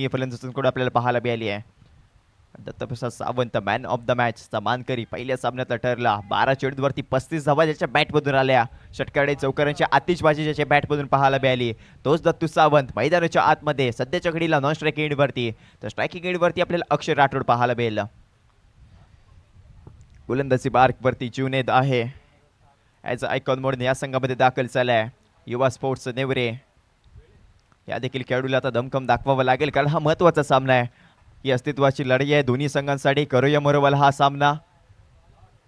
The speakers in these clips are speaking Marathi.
ही फलंदाजांकडून आपल्याला पाहायला मिळाली आहे. Dattaprasad Sawant man of the मॅचचा मानकरी पहिल्या सामन्यातला ठरला. 12 चेंडूवरती 35 धावा ज्याच्या बॅटमधून आल्या. षटकारे चौकारांची आतिषबाजी ज्याच्या बॅटमधून पाहायला मिळाली. तोच दत्तू सावंत मैदानाच्या आतमध्ये सध्याच्या घडीला नॉन स्ट्रायकिंग एंडवरती. तर स्ट्रायकिंग एंडवरती आपल्याला अक्षय राठोड पाहायला मिळेल. गोलंदाजी मार्कवरती जुनेद आहे. ॲज आयकॉन मोडने या संघामध्ये दाखल झालाय. युवा स्पोर्ट्स नेवरे या देखील खेळाडूला आता दमखम दाखवावा लागेल, कारण हा महत्त्वाचा सामना आहे. ही अस्तित्वाची लढाई आहे दोन्ही संघांसाठी. करूया मोरवाला हा सामना.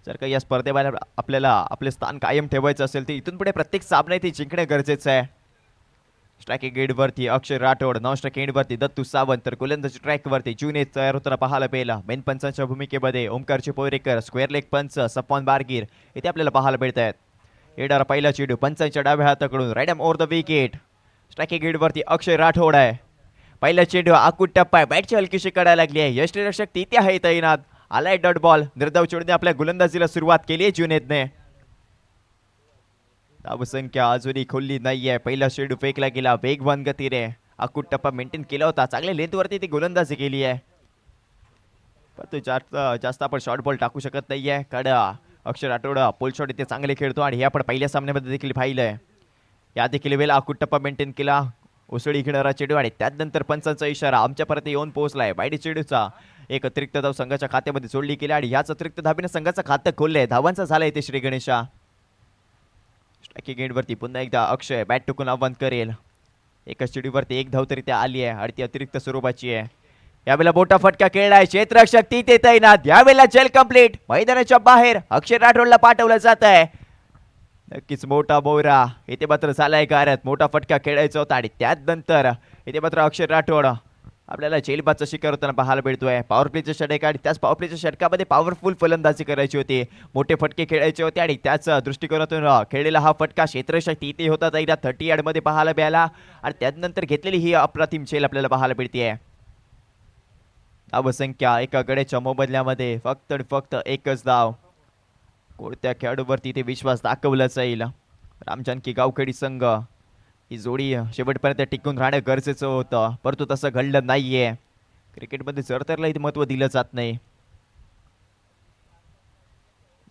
जर का या स्पर्धेमध्ये आपल्याला आपले स्थान कायम ठेवायचं असेल तर इथून पुढे प्रत्येक सामना ते जिंकणे गरजेचं आहे. स्ट्रायकिंग एंडवरती अक्षय राठोड, नॉन स्ट्रायकिंग एंडवरती दत्तू सावंत, तर गोलंदाजी ट्रॅकवरती जुनेद तयार होताना पाहायला मिळेल. मेन पंचांच्या भूमिकेमध्ये ओमकार चिपोरेकर, स्क्वेअर लेग पंच सपॉन बारगीर इथे आपल्याला पाहायला मिळत आहेत. येणारा पहिला चेंडू पंचांच्या डाव्या हाताकडून right over the wicket. Striking एंडवरती अक्षय राठोड आहे. पहिला चेंडू आकुट टप्पा आहे. बॅटची हलकीशी काढायला लागली आहे. यष्टीरक्षक तिथे आहे तैनात. आलाय डॉट बॉल. निर्धाव चेंडूने आपल्या गोलंदाजीला सुरुवात केली आहे जुनेदने. धावसंख्या अजूनही खोलली नाहीये. पहिला चेंडू फेकला गेला वेगवान गतीने. आकुट टप्पा मेंटेन केला होता. चांगल्या लेंथवरती ती गोलंदाजी केली आहे. पण तो जास्त आपण शॉर्ट बॉल टाकू शकत नाहीये. कारण अक्षय राठोड पोल शॉट इथे चांगले खेळतो आणि हे आपण पहिल्या सामन्यामध्ये देखील पाहिलंय. या देखील वेळेला आकुट टप्पा मेंटेन केला. उसळी घेणारा चेंडू आणि त्यानंतर पंचांचा इशारा आमच्यापर्यंत येऊन पोहोचलाय. बायडी चेंडूचा एक अतिरिक्त धाव संघाच्या खात्यामध्ये जोडली गेली आणि याच अतिरिक्त धाबीने संघाचं खातं खोललंय. धावांचा झाला इथे श्री गणेशा. स्ट्रायकिंग एंडवरती पुन्हा एकदा अक्षय बॅट टुकून आव्हान करेल. एकाच चेंडूवरती एक धाव तरी त्या आली आहे आणि ती अतिरिक्त स्वरूपाची आहे. यावेळेला मोठा फटका खेळलाय. क्षेत्ररक्षक तिथे तैनात. यावेळेला चेल कंप्लीट. मैदानाच्या बाहेर अक्षय राठोडला पाठवलं जात आहे. नक्कीच मोठा बोरा इथे मात्र झालाय कार्यात. मोठा फटका खेळायचा होता आणि त्यानंतर इथे मात्र अक्षय राठोड आपल्याला झेलबादचा शिकार होताना पाहायला मिळतोय. पॉवर प्लेच्या षटक आणि त्याच पॉवर प्लेच्या षटकामध्ये पॉवरफुल फलंदाजी करायची होती. मोठे फटके खेळायचे होते आणि त्याच दृष्टिकोनातून खेळलेला हा फटका क्षेत्ररक्षक तिथे होता तैनात 30 यार्डमध्ये पाहायला मिळाला आणि त्यानंतर घेतलेली ही अप्रतिम झेल आपल्याला पाहायला मिळते. धावसंख्या एका गड्याच्या मोबदल्यामध्ये फक्त आणि फक्त एकच धाव. कोणत्या खेळाडूवरती ते विश्वास दाखवला जाईल. रामजानकी गावखेडी संघ ही जोडी शेवटपर्यंत टिकून राहणं गरजेचं होतं, परंतु तसं घडलं नाहीये. क्रिकेटमध्ये जरतरला इथे महत्त्व दिलं जात नाही.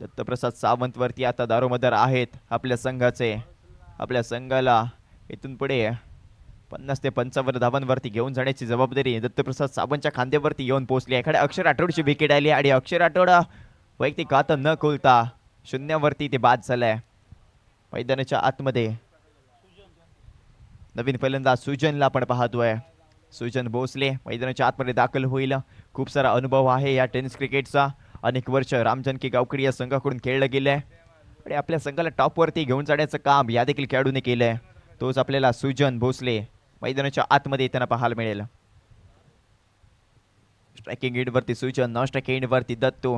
दत्तप्रसाद सावंत वरती आता दारोमदार आहेत आपल्या संघाचे. आपल्या संघाला इथून पुढे 50 ते 55 धावांवरती घेऊन जाण्याची जबाबदारी दत्तप्रसाद सावंतच्या खांद्यावरती येऊन पोहोचली. एखाद्या अक्षय राठोडची विकेट आली आणि अक्षय राठोड वैयक्तिक खातं न खोलता शून्यावरती ते बाद झालाय. मैदानाच्या आतमध्ये नवीन फलंदाज सुजनला आपण पाहतोय. सुजन भोसले मैदानाच्या आतमध्ये दाखल होईल. खूप सारा अनुभव आहे या टेनिस क्रिकेटचा. अनेक वर्ष रामजानकी गावखेडी या संघाकडून खेळलं गेलंय आणि आपल्या संघाला टॉपवरती घेऊन जाण्याचं काम या देखील खेळाडूने केलंय. तोच आपल्याला सुजन भोसले मैदानाच्या आतमध्ये येताना पाहायला मिळेल. स्ट्रायकिंग एंडवरती सुजन, नॉन स्ट्रायकिंग एंडवरती दत्तू.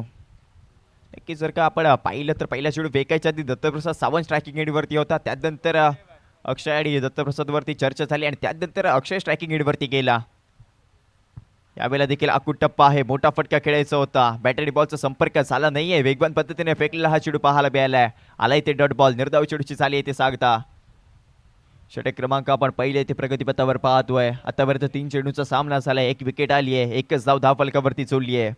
नक्की जर का आपण पाहिलं तर पहिला चेंडू फेकायच्या आधी दत्तप्रसाद सावंत स्ट्रायकिंग एंडवरती होता. त्यानंतर अक्षय आणि दत्तप्रसादवरती चर्चा झाली आणि त्यानंतर अक्षय स्ट्रायकिंग एंडवरती गेला. यावेळेला देखील आकुट टप्पा आहे. मोठा फटका खेळायचा होता. बॅटरी बॉलचा संपर्क झाला नाहीये. वेगवान पद्धतीने फेकलेला हा चेंडू पाहायला मिळालाय. आलाय ते डॉट बॉल. निर्धाव चेंडूची चाली येते सांगता. षटक क्रमांक आपण पहिले ते प्रगतीपथावर पाहतोय. आतापर्यंत 3 चेंडूचा सामना झालाय. एक विकेट आली आहे. एकच धाव फलकावरती चोरली आहे.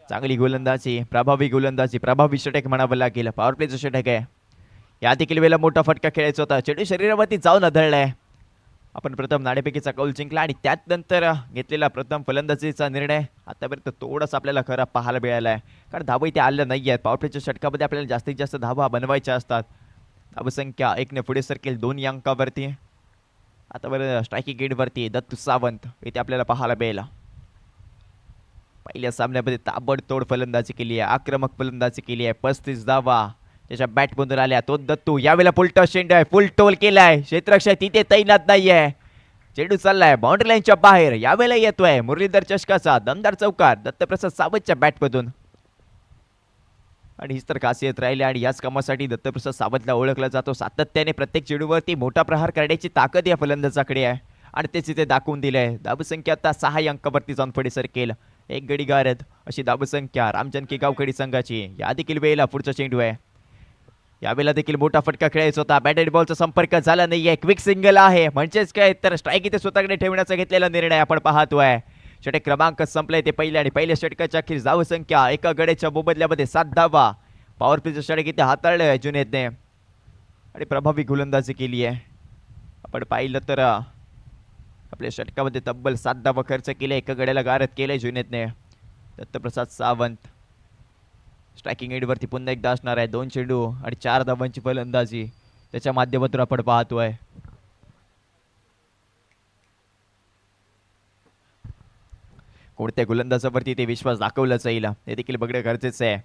चांगली गोलंदाजी, प्रभावी गोलंदाजी, प्रभावी षटक म्हणावं लागेल. पॉवर प्लेचं षटक आहे. या देखील वेळेला मोठा फटका खेळायचा होता. चेंडू शरीरावरती जाऊन आदळलाय. आपण प्रथम नाणेफेकीचा कौल जिंकला आणि त्यानंतर घेतलेला प्रथम फलंदाजीचा निर्णय आतापर्यंत थोडासा आपल्याला खरा पाहायला मिळाला आहे. कारण धावा इथे आल्या नाही आहेत. पॉवर प्लेच्या षटकामध्ये आपल्याला जास्तीत जास्त धावा बनवायच्या असतात. धावसंख्या 1 ने पुढे सरकेल 2 अंकावरती. आतापर्यंत स्ट्रायकिंग एंडवरती दत्तू सावंत इथे आपल्याला पाहायला मिळेल. पहिल्या सामन्यामध्ये ताबडतोड फलंदाजी केली आहे. आक्रमक फलंदाजी केली आहे. 35 धावा त्याच्या बॅटमधून आल्या. तो दत्तू यावेळेला फुल टच चेंडू आहे. फुल टोल केलाय. क्षेत्ररक्षक तिथे तैनात नाहीये. चेंडू चाललाय बाउंड्री लाईनच्या बाहेर. यावेळेला येतोय मुरलीधर चषकाचा दमदार चौकार दत्तप्रसाद सावंतच्या बॅटमधून. आणि हीच तर खासियत राहिली आणि याच कामासाठी दत्तप्रसाद सावंतला ओळखला जातो. सातत्याने प्रत्येक चेंडूवरती मोठा प्रहार करण्याची ताकद या फलंदाजाकडे आहे आणि तेच इथे दाखवून दिलंय. धावसंख्या आता 6 अंकावरती जाऊन पुढे सरकेल. एक गडी गारद अशी धावसंख्या रामजानकी गावखेडी संघाची. या देखील वेळेला पुढचा चेंडू आहे. यावेळेला देखील मोठा फटका खेळायचा होता. बॅट अँड बॉलचा संपर्क झाला नाहीये. क्विक सिंगल आहे, म्हणजेच काय तर स्ट्राईक इथे स्वतःकडे ठेवण्याचा घेतलेला निर्णय आपण पाहतोय. षटक क्रमांक संपले ते पहिले आणि पहिल्या षटकाच्या अखेर धावसंख्या एका गड्याच्या मोबदल्यामध्ये 7 धावा. पॉवर प्लेचं षटक इथे हाताळलंय जुनेदने आणि प्रभावी गोलंदाजी केली आहे. आपण पाहिलं तर आपल्या षटकामध्ये तब्बल 7 धावा खर्च केले. एका गड्याला गारद केलंय जुनेदने. दत्तप्रसाद सावंत स्ट्रायकिंग एंडवरती पुन्हा एकदा असणार आहे. 2 चेंडू आणि 4 धावांची फलंदाजी त्याच्या माध्यमातून आपण पाहतोय. कोणत्या गोलंदाजावरती ते विश्वास दाखवला जाईल हे देखील बघणं गरजेचं आहे.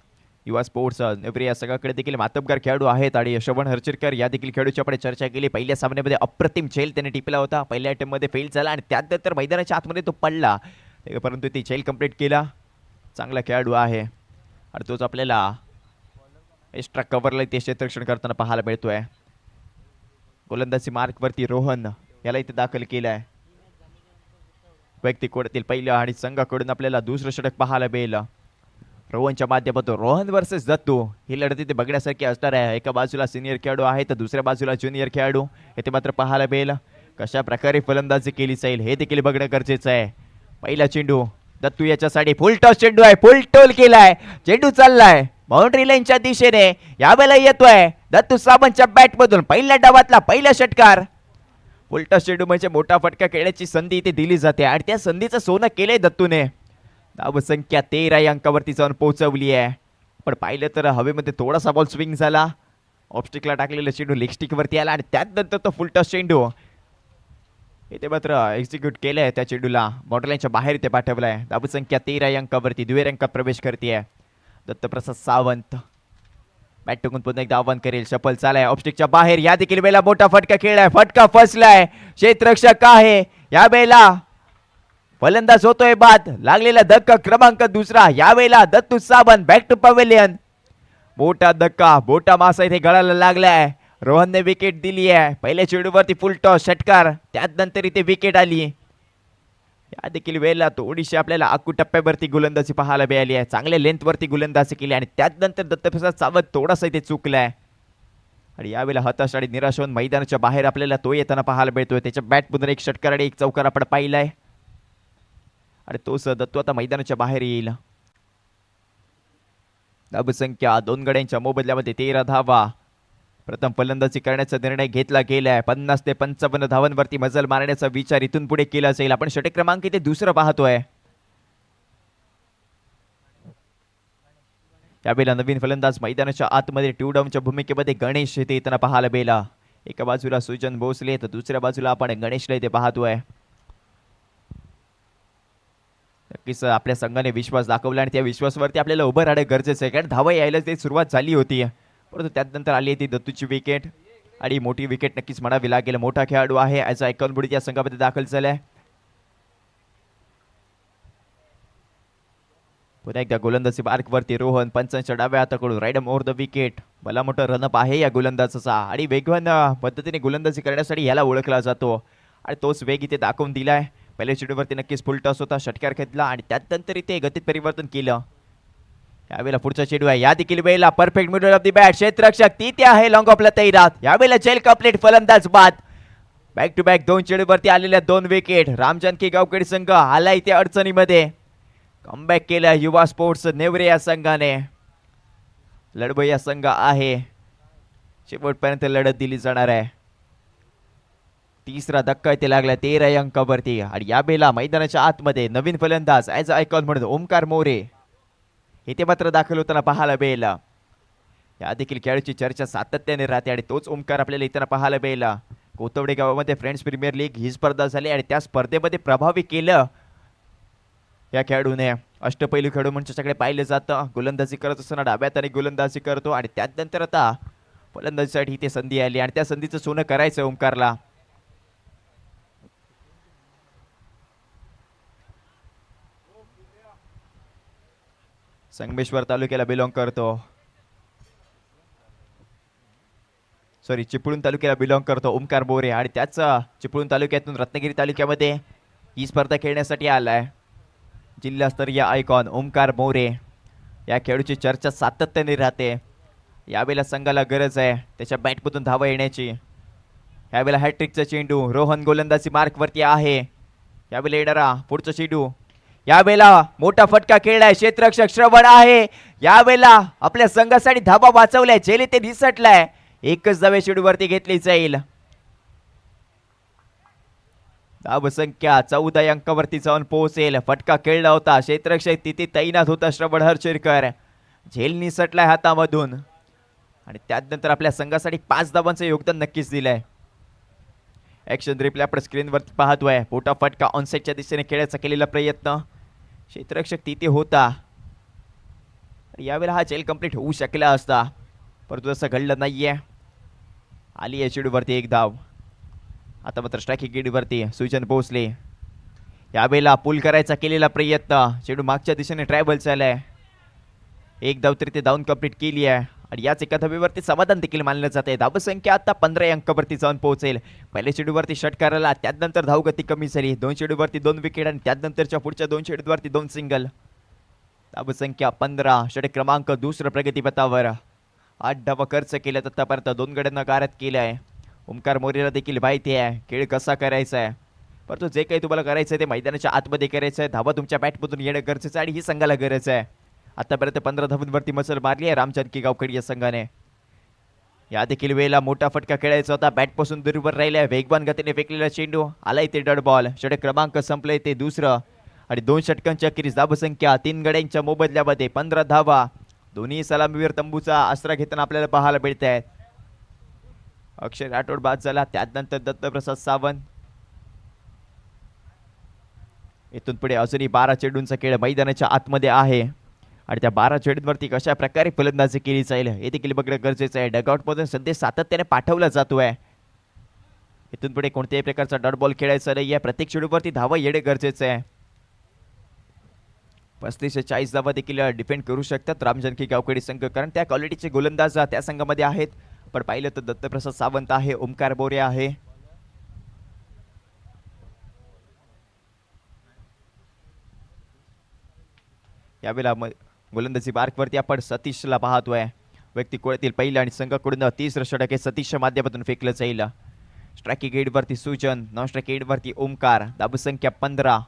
युवा स्पोर्ट्स या सगळ्याकडे देखील मातबगार खेळाडू आहेत आणि श्रवण हरचिरकर या देखील खेळाडूची आपण चर्चा केली. पहिल्या सामन्यामध्ये अप्रतिम झेल त्याने टिपला होता. पहिल्या अटेम्प्टमध्ये फेल झाला आणि त्यानंतर मैदानाच्या आतमध्ये तो पडला, परंतु ती झेल कंप्लीट केला. चांगला खेळाडू आहे आणि तोच आपल्याला एक्स्ट्रा कव्हरला ते क्षेत्ररक्षण करताना पाहायला मिळतोय. गोलंदाजी मार्कवरती रोहन याला इथे दाखल केलं आहे. वैयक्तिक कोड्यातील पहिलं आणि संघाकडून आपल्याला दुसरं षटक पाहायला मिळेल. रोहनच्या माध्यमातून रोहन वर्सेस दत्तू ही लढत इथे बघण्यासारखी असणार आहे. एका बाजूला सिनियर खेळाडू आहे तर दुसऱ्या बाजूला ज्युनियर खेळाडू. इथे मात्र पाहायला मिळेल कशा प्रकारे फलंदाजी केली जाईल हे देखील बघणं गरजेचं आहे. पहिला चेंडू दत्तू याच्यासाठी फुल टॉस चेंडू आहे. फुल टोल केलाय, चेंडू चाललाय बाउंड्री लाईनच्या दिशेने. यावेळेला येतोय दत्तू सावंतच्या बॅट मधून पहिल्या डावातला पहिला षटकार. फुल टॉस चेंडू म्हणजे मोठा फटका खेळण्याची संधी इथे दिली जाते आणि त्या संधीचं सोनं केलंय दत्तूने. धावसंख्या 13 या अंकावरती जाऊन पोहोचवली आहे. पण पाहिलं तर हवेमध्ये थोडासा बॉल स्विंग झाला. ऑफस्टिकला टाकलेला चेंडू लेग स्टिक वरती आला आणि त्यानंतर तो फुल टॉस चेंडू इथे मात्र एक्झिक्यूट केलंय. त्या चेंडूला बॉर्डरलाईनच्या बाहेर इथे पाठवलाय. धावसंख्या 13 या अंकावरती दुहेरी अंकात प्रवेश करते. दत्तप्रसाद सावंत बॅट टाकून पुन्हा एकदा आव्हान करेल. शपल चालाय ऑफस्टिकच्या बाहेर. या देखील वेळेला मोठा फटका खेळलाय. फटका फसलाय. क्षेत्ररक्षक आहे या वेळेला. फलंदाज होतोय बाद. लागलेला धक्का क्रमांक दुसरा. यावेळेला Dattu Sawant back to pavilion. मोठा धक्का, मोठा मासा इथे गळाला लागलाय. रोहनने विकेट दिली आहे. पहिल्या चेंडूवरती फुल टॉस षटकार, त्यानंतर इथे विकेट आली. या देखील वेळेला थोडीशी आपल्याला आकू टप्प्यावरती गोलंदाजी पाहायला मिळाली आहे. चांगल्या लेंथवरती गोलंदाजी केली आणि त्यानंतर दत्तप्रसाद सावंत थोडासा इथे चुकलाय आणि यावेळेला हताश आणि निराश होऊन मैदानाच्या बाहेर आपल्याला तो येताना पाहायला मिळतोय. त्याच्या बॅटमधून एक षटकार आणि एक चौकार आपण पाहिलाय आणि तोच दत्तू आता मैदानाच्या बाहेर येईल. धावसंख्या 2 गड्यांच्या मोबदल्यामध्ये 13 धावा. प्रथम फलंदाजी करण्याचा निर्णय घेतला गेलाय. 50 ते 55 धावांवरती मजल मारण्याचा विचार इथून पुढे केला जाईल. आपण षटक क्रमांक इथे दुसरं पाहतोय. यावेळेला नवीन फलंदाज मैदानाच्या आतमध्ये 2 डाऊनच्या भूमिकेमध्ये गणेश इथे येताना पाहायला मिळाला. एका बाजूला सुजन भोसले तर दुसऱ्या बाजूला आपण गणेशला इथे पाहतोय. नक्कीच आपल्या संघाने विश्वास दाखवला आणि त्या विश्वासावरती आपल्याला उभं राहणं गरजेचं आहे, कारण धावा यायला ते सुरुवात झाली होती. परंतु त्यानंतर आली ती दत्तूची विकेट आणि मोठी विकेट नक्कीच म्हणावी लागेल. मोठा खेळाडू आहे ॲज अ आयकॉन बुडी या संघामध्ये दाखल झालाय. पुन्हा एकदा गोलंदाजी मार्कवरती रोहन. पंचांच्या डाव्या हाताकडून राईडम ओव्हर द विकेट. भला मोठा रनअप आहे या गोलंदाजाचा आणि वेगवान पद्धतीने गोलंदाजी करण्यासाठी याला ओळखला जातो आणि तोच वेग इथे दाखवून दिलाय. पहिल्या चेंडूवरती नक्कीच फुल टॉस होता, षटकार घेतला आणि त्यानंतर इथे गतीत परिवर्तन केलं. यावेळेला पुढचा चेंडू आहे. या देखील वेळेला perfect middle of the bat. क्षेत्ररक्षक तिथे आहे लॉंग ऑफला तैनात. यावेळेला चेल कंप्लीट, फलंदाज बाद. बॅक टू बॅक 2 चेंडूवरती आलेल्या 2 विकेट. रामजानकी गावकडी संघ आला इथे अडचणीमध्ये. कमबॅक केला युवा स्पोर्ट्स नेवरे या संघाने. लढबैया संघ आहे, शेवटपर्यंत लढत दिली जाणार आहे. तिसरा धक्का इथे लागला 13 अंकावरती आणि या बेला मैदानाच्या आतमध्ये नवीन फलंदाज ॲज अ आयकॉन म्हणून ओमकार मोरे इथे मात्र दाखल होताना पाहायला मिळेल. या देखील खेळाडूची चर्चा सातत्याने राहते आणि तोच ओमकार आपल्याला इथं पाहायला मिळेल. कोथवडे गावामध्ये फ्रेंड्स प्रीमियर लीग ही स्पर्धा झाली आणि त्या स्पर्धेमध्ये प्रभावी केलं या खेळाडूने. अष्टपैलू खेळाडू म्हणून सगळे पाहिलं जातं. गोलंदाजी करत असताना डाव्यात आणि गोलंदाजी करतो आणि त्यानंतर आता फलंदाजीसाठी इथे संधी आली आणि त्या संधीचं सोनं करायचं ओमकारला. संगमेश्वर तालुक्याला बिलॉंग करतो, सॉरी चिपळूण तालुक्याला बिलॉंग करतो ओमकार मोरे आणि त्याच चिपळूण तालुक्यातून रत्नागिरी तालुक्यामध्ये ही स्पर्धा खेळण्यासाठी आलाय. जिल्हास्तरीय आयकॉन ओमकार मोरे. या खेळाडूची चर्चा सातत्याने राहते. यावेळेला संघाला गरज आहे त्याच्या बॅटमधून धावा येण्याची. यावेळेला हॅट्रिकचा चेंडू, रोहन गोलंदाजी मार्कवरती आहे. यावेळेला येणारा पुढचा चेंडू, यावेळेला मोठा फटका खेळलाय, क्षेत्ररक्षक श्रवण आहे. यावेळेला आपल्या संघासाठी धाबा वाचवलाय, झेल ते निसटलाय. एकच धावे चेंडूवरती घेतली जाईल. धाव संख्या 14 अंकावरती जाऊन पोहोचेल. फटका खेळला होता, क्षेत्ररक्षक तिथे तैनात होता श्रवण हरचेरकर. झेल निसटलाय हातामधून आणि त्यानंतर आपल्या संघासाठी 5 धावांचं योगदान नक्कीच दिलंय. ऍक्शन रिप्ले आपण स्क्रीनवरती पाहतोय. मोठा फटका ऑनसाइडच्या दिशेने खेळायचा केलेला प्रयत्न, क्षेत्ररक्षक तिथे होता. यावेळेला हा झेल कंप्लीट होऊ शकला असता, परंतु तसं घडलं नाहीये. आली आहे चेंडूवरती एक धाव. आता मात्र स्ट्रायकिंग गेटवरती सुजन भोसले. यावेळेला पुल करायचा केलेला प्रयत्न, चेंडू मागच्या दिशेने ट्रॅव्हल झालाय. एक धाव तरी ते धावून कंप्लीट केली आहे आणि याच एका धावेवरती समाधान देखील मानलं जाते. धावसंख्या आता 15 अंकावरती जाऊन पोहोचेल. पहिल्या चेंडूवरती षटकार आला, त्यानंतर धावगती कमी झाली. 2 चेंडूवरती 2 विकेट आणि त्यानंतरच्या पुढच्या 2 चेंडूवरती 2 सिंगल. धावसंख्या 15, षटक क्रमांक दुसरं प्रगतीपथावर. 8 धावा खर्च केल्यात आतापर्यंत, 2 गड्यांना गारद केलंय. ओमकार मोरेला देखील माहिती आहे खेळ कसा करायचा आहे, परंतु जे काही तुम्हाला करायचं आहे ते मैदानाच्या आतमध्ये करायचं आहे. धावा तुमच्या बॅटमधून येणं गरजेचं आहे आणि ही संघाला गरज आहे. आतापर्यंत 15 धावांवरती मसल मारली आहे रामचंद्र गावकडी या संघाने. या देखील वेळेला मोठा फटका खेळायचा होता, बॅटपासून दूरवर राहिलाय. वेगवान गतीने फेकलेला चेंडू, आलाय ते डॉट बॉल. षटक क्रमांक संपलंय ते दुसरं आणि 2 षटकांच्या अखेरीस धावसंख्या 3 गड्यांच्या मोबदल्यामध्ये 15 धावा. दोन्ही सलामीवीर तंबूचा आसरा घेताना आपल्याला पाहायला मिळत आहेत. अक्षय राठोड बाद झाला, त्यानंतर दत्तप्रसाद सावंत. इथून पुढे अजूनही 12 चेंडूंचा खेळ मैदानाच्या आतमध्ये आहे आणि त्या 12 चेंडूंवरती कशा प्रकारे फलंदाजी केली जाईल हे देखील बघणं गरजेचं आहे. डगआउटमधून संदेश सातत्याने पाठवला जातोय. इथून पुढे कोणत्याही प्रकारचा डॉट बॉल खेळायचा नाही आहे. प्रत्येक चेंडूवरती धावा येणे गरजेचं आहे. 35 ते 40 धावा देखील डिफेंड करू शकतात रामजनकी गावकडी संघ, कारण त्या क्वालिटीचे गोलंदाज त्या संघामध्ये आहेत. पण पाहिलं तर दत्तप्रसाद सावंत आहे, ओमकार बोरे आहे. यावेळेला गोलंदाजी मार्कवरती आपण सतीशला पाहतोय. व्यक्ती कोळ्यातील पहिलं आणि संघाकडून 30रं षटक हे सतीशच्या माध्यमातून फेकलं जाईल. स्ट्रायकिंग एडवरती सुजन, नॉन स्ट्रायकिंग एडवरती ओमकार. धावसंख्या 15.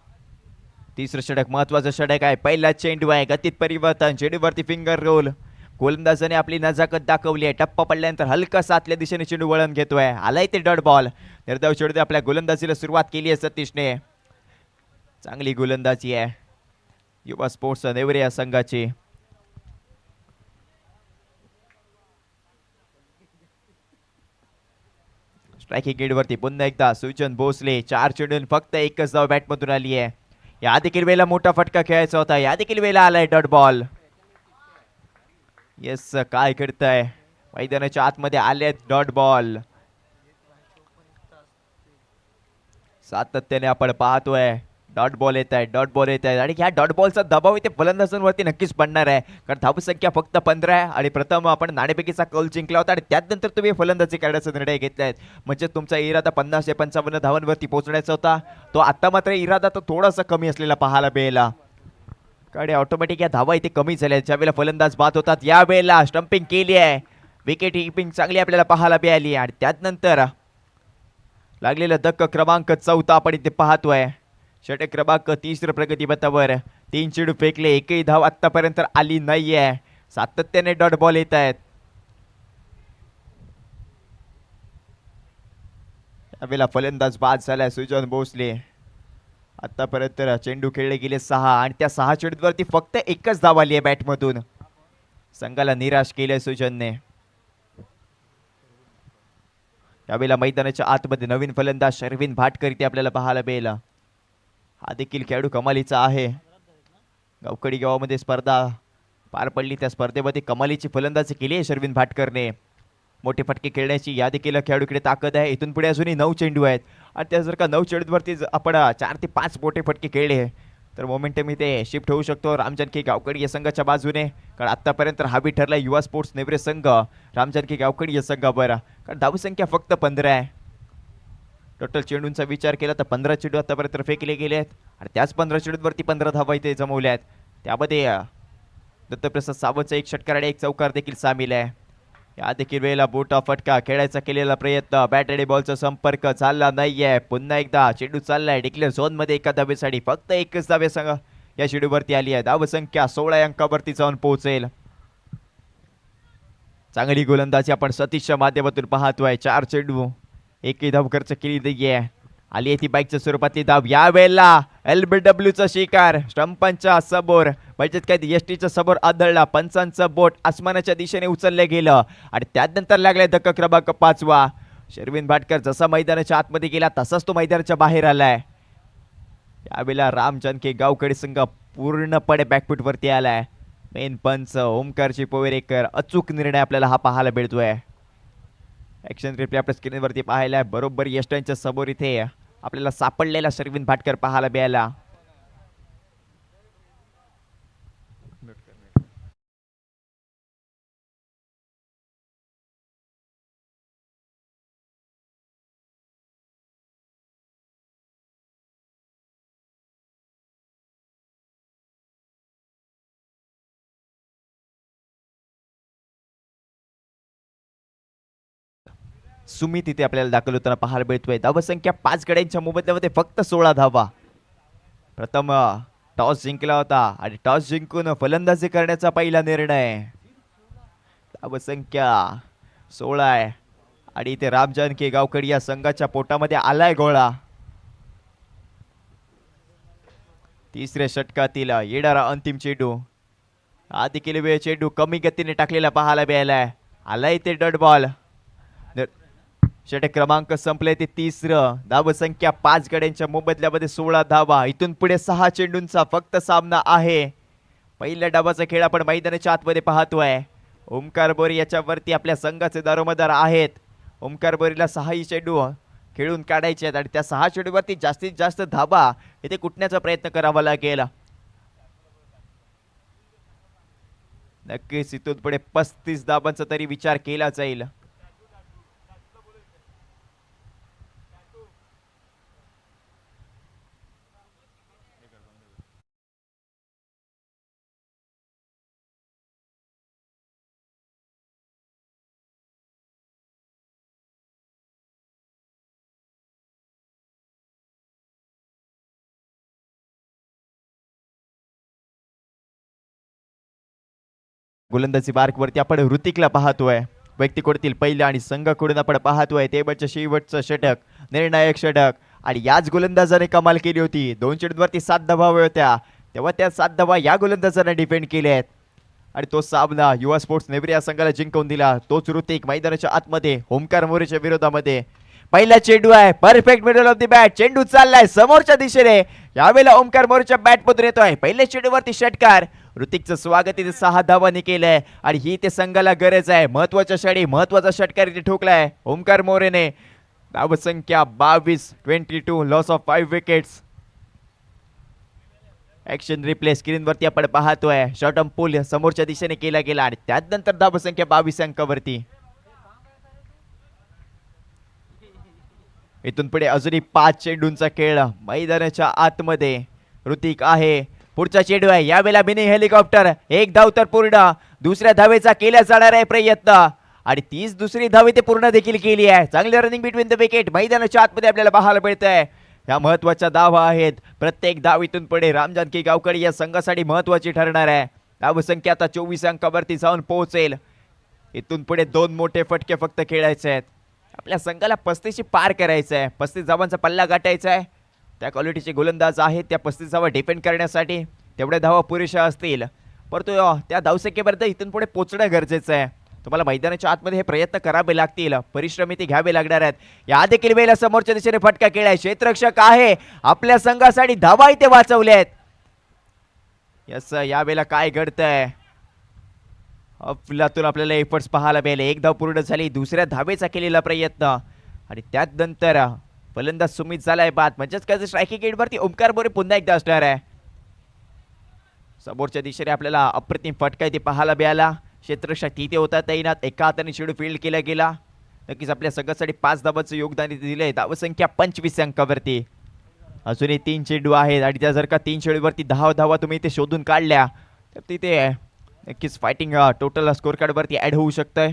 30रं षटक महत्वाचं षटक आहे. पहिला चेंडू आहे, गतीत परिवर्तन, चेंडूवरती फिंगर रोल. गोलंदाजाने आपली नजाकत दाखवली आहे. टप्पा पडल्यानंतर हलकासा आतल्या दिशेने चेंडू वळण घेतोय. आलाय ते डॉट बॉल. निर्धाव चेंडू आपल्या गोलंदाजीला सुरुवात केली आहे सतीशने. चांगली गोलंदाजी आहे युवा स्पोर्ट्स नेवरे या संघाची. स्ट्रायकिंग गेटवरती पुन्हा एकदा सुजन भोसले. 4 चेंडून फक्त एकच धाव बॅटमधून आली आहे. या देखील वेळेला मोठा फटका खेळायचा होता, या देखील वेळेला आलाय डॉट बॉल. येस, काय करताय, मैदानाच्या आतमध्ये आले डॉट बॉल. सातत्याने आपण पाहतोय डॉट बॉल येत आहे, डॉट बॉल येत आहे आणि ह्या डॉट बॉलचा दबाव इथे फलंदाजांवरती नक्कीच पडणार आहे, कारण धावसंख्या फक्त 15 आहे आणि प्रथम आपण नाणेफेकीचा कौल जिंकला होता आणि त्यानंतर तुम्ही फलंदाजी करण्याचा निर्णय घेतलाय. म्हणजे तुमचा इरादा 50 ते 55 धावांवरती पोहोचण्याचा होता, तो आता मात्र इरादा तर थोडासा कमी असलेला पाहायला मिळाला. कारण ऑटोमॅटिक या धावा इथे कमी झाल्या ज्यावेळेला फलंदाज बाद होतात. यावेळेला स्टंपिंग केली आहे, विकेट किपिंग चांगली आपल्याला पाहायला मिळाली आणि त्यानंतर लागलेला धक्का क्रमांक 14 आपण इथे पाहतोय. षटक क्रमांक 30 प्रगतीपथावर 3 चेंडू फेकले, एकही धाव आतापर्यंत आली नाहीये. सातत्याने डॉट बॉल येत आहेत. यावेळेला फलंदाज बाद झालाय सुजन भोसले. आतापर्यंत चेंडू खेळले गेले 6 आणि त्या 6 चेंडूवरती फक्त एकच धाव आली आहे बॅटमधून. संघाला निराश केलंय सुजनने. यावेळेला मैदानाच्या आतमध्ये नवीन फलंदाज शर्विन भाटकर इथे आपल्याला पाहायला मिळाला. हा देखील खेळाडू कमालीचा आहे. गावकडी गावामध्ये स्पर्धा पार पडली, त्या स्पर्धेमध्ये कमालीची फलंदाजी केली आहे शर्विन भाटकरने. मोठे फटके खेळण्याची या देखील खेळाडूकडे ताकद आहे. इथून पुढे अजूनही 9 चेंडू आहेत आणि त्या जर का 9 चेंडूवरती आपण 4 ते 5 मोठे फटके खेळले तर मोमेंटम इथे शिफ्ट होऊ शकतो रामजनकी गावकडी या संघाच्या बाजूने. कारण आतापर्यंत हावी ठरला युवा स्पोर्ट्स नेवरे संघ रामजनकी गावकडी या संघावर, कारण धावसंख्या फक्त 15 आहे. टोटल चेंडूंचा विचार केला तर 15 चेंडू आतापर्यंत फेकले गेले आहेत आणि त्याच 15 चेंडूंवरती 15 धावा इथे जमवल्या आहेत. त्यामध्ये दत्तप्रसाद सावंतचा एक षटकार आणि एक चौकार देखील सामील आहे. या देखील वेळेला बोटा फटका खेळायचा केलेला प्रयत्न, बॅट आणि बॉलचा संपर्क झाला नाहीये. पुन्हा एकदा चेंडू चाललाय डिक्लेअर झोन मध्ये एका धावेसाठी. फक्त एकच धावे संघ या चेंडूवरती आली आहे. धावसंख्या 16 अंकावरती जाऊन पोहोचेल. चांगली गोलंदाजी आपण सतीशच्या माध्यमातून पाहतोय. 4 चेंडू एकही धाव खर्च केली नाहीये. आली आहे ती बाईकच्या स्वरूपातली धाव. या वेळेला LBWचा शिकार स्टंपांच्या समोर म्हणजे काय एसटीच्या समोर आदळला. पंचांचं बोट आसमानाच्या दिशेने उचलले गेलं आणि त्यानंतर लागलाय धक्का क्रमांक 5वा. शर्विन भाटकर जसा मैदानाच्या आतमध्ये गेला तसाच तो मैदानाच्या बाहेर आलाय. यावेळेला राम जानकी गावकडे संघ पूर्णपणे बॅकफूट वरती आलाय. मेन पंच ओमकारची पोवेरेकर अचूक निर्णय आपल्याला हा पाहायला मिळतोय. ऍक्शन रिप्ले आपल्या स्क्रीनवरती पाहायला बरोबर यष्टांच्या समोर इथे आपल्याला सापडलेला शर्विन भाटकर पाहायला मिळाला. सुमित इथे आपल्याला दाखल होताना पाहायला मिळतोय. धावसंख्या 5 गड्यांच्या मोबदल्यामध्ये फक्त 16 धावा. प्रथम टॉस जिंकला होता आणि टॉस जिंकून फलंदाजी करण्याचा पहिला निर्णय. धावसंख्या 16 आहे आणि इथे राम जानकी गावकडी या संघाच्या पोटामध्ये आलाय गोळा. तिसऱ्या षटकातील येणारा अंतिम चेंडू. हा देखील वेळ चेंडू कमी गतीने टाकलेला पाहायला मिळालाय. आलाय इथे डॉट बॉल. षटक क्रमांक संपले ते तिसरं. धावसंख्या 5 गड्यांच्या मोबदल्यामध्ये 16 धावा. इथून पुढे 6 चेंडूंचा फक्त सामना आहे. पहिल्या डावाचा खेळ आपण मैदानाच्या आतमध्ये पाहतोय. ओमकार बोरी याच्यावरती आपल्या संघाचे दारोमदार आहेत. ओमकार बोरीला 6 चेंडू खेळून काढायचे आहेत आणि त्या 6 चेंडूवरती जास्तीत जास्त धावा इथे कुटण्याचा प्रयत्न करावा लागेल. नक्कीच इथून पुढे 35 धावांचा तरी विचार केला जाईल. गोलंदाजी मार्कवरती आपण ऋतिकला पाहतोय. व्यक्तीकडील पहिल्या आणि संघाकडून आपण पाहतोय ते म्हणजे शेवटचं षटक, निर्णायक षटक आणि याच गोलंदाजाने कमाल केली होती. 2 चेंडूवरती 7 धावा होत्या तेव्हा त्या 7 धावा या गोलंदाजाने डिफेंड केल्या आहेत आणि तो सामना युवा स्पोर्ट्स नेवरी या संघाला जिंकवून दिला. तोच ऋतिक मैदानाच्या आतमध्ये ओमकार मोरेच्या विरोधामध्ये. पहिला चेंडू आहे perfect middle of the bat. चेंडू चाललाय समोरच्या दिशेने. यावेळेला ओमकार मोरेच्या बॅट मधून येतोय. पहिल्या चेंडूवरती षटकार. ऋतिकचं स्वागत इथे 6 धावांनी केलंय आणि ही ते संघाला गरज आहे. महत्वाच्या क्षणी महत्वाचा षटकार इथे ठोकलाय ओमकार मोरेने. धावसंख्या 22, 22 loss of 5 wickets. Action replay स्क्रीनवरती आपण पाहतोय. शॉर्ट ऑन पूल समोरच्या दिशेने केला गेला आणि त्यानंतर धावसंख्या 22 अंकावरती. इथून पुढे अजूनही 5 चेंडूंचा खेळ मैदानाच्या आतमध्ये. ऋतिक आहे. पुढचा चेंडू आहे यावेळेला मिनी हेलिकॉप्टर. 1 धाव तर पूर्ण. दुसऱ्या धावेचा केला जाणार आहे प्रयत्न आणि तीच दुसरी धाव ते पूर्ण देखील केली आहे. चांगले रनिंग बिटवीन द विकेट मैदानाच्या आतमध्ये आपल्याला पाहायला मिळतंय. या महत्वाच्या धावा आहेत. प्रत्येक धाव इथून पुढे राम जानकी गावकडी या संघासाठी महत्वाची ठरणार आहे. धावसंख्या आता 24 अंकावरती जाऊन पोहोचेल. इथून पुढे 2 मोठे फटके फक्त खेळायचे आहेत. आपल्या संघाला 35 पार करायचं आहे. 35 धावांचा पल्ला गाठायचा आहे. त्या क्वालिटीचे गोलंदाज आहेत त्या 35 धावा डिफेंड करण्यासाठी. तेवढ्या धावा पुरेशा असतील परंतु त्या धावसंख्येपर्यंत इथून पुढे पोहोचणं गरजेचं आहे. तुम्हाला मैदानाच्या आतमध्ये हे प्रयत्न करावे लागतील. परिश्रम इथे घ्यावे लागणार आहेत. या देखील वेळेला समोरच्या दिशेने फटका केलाय. क्षेत्ररक्षक आहे आपल्या संघासाठी. धावा इथे वाचवल्या आहेत. यस यावेळेला काय घडतंय अफलातून आपल्याला एफर्ट्स पाहायला मिळाले. 1 धाव पूर्ण झाली. दुसऱ्या धावेचा केलेला प्रयत्न आणि त्यानंतर फलंदाज सुमित झालाय बाद. म्हणजेच काय स्ट्रायकिंग एंडवरती ओमकार मोरे पुन्हा एकदा असणार आहे. समोरच्या दिशेने आपल्याला अप्रतिम फटका इथे पाहायला मिळाला. क्षेत्ररक्षक तिथे होता तैनात. एका हाताने चेंडू फील्ड केला गेला. नक्कीच आपल्या संघासाठी 5 धावांचं योगदान इथे दिलंय. धावसंख्या 25 अंकावरती. अजूनही 3 चेंडू आहेत आणि त्या जर का 3 चेंडूवरती 10 धावा तुम्ही इथे शोधून काढल्या तर तिथे नक्कीच फायटिंग टोटल स्कोर कार्ड वरती ऍड होऊ शकतंय.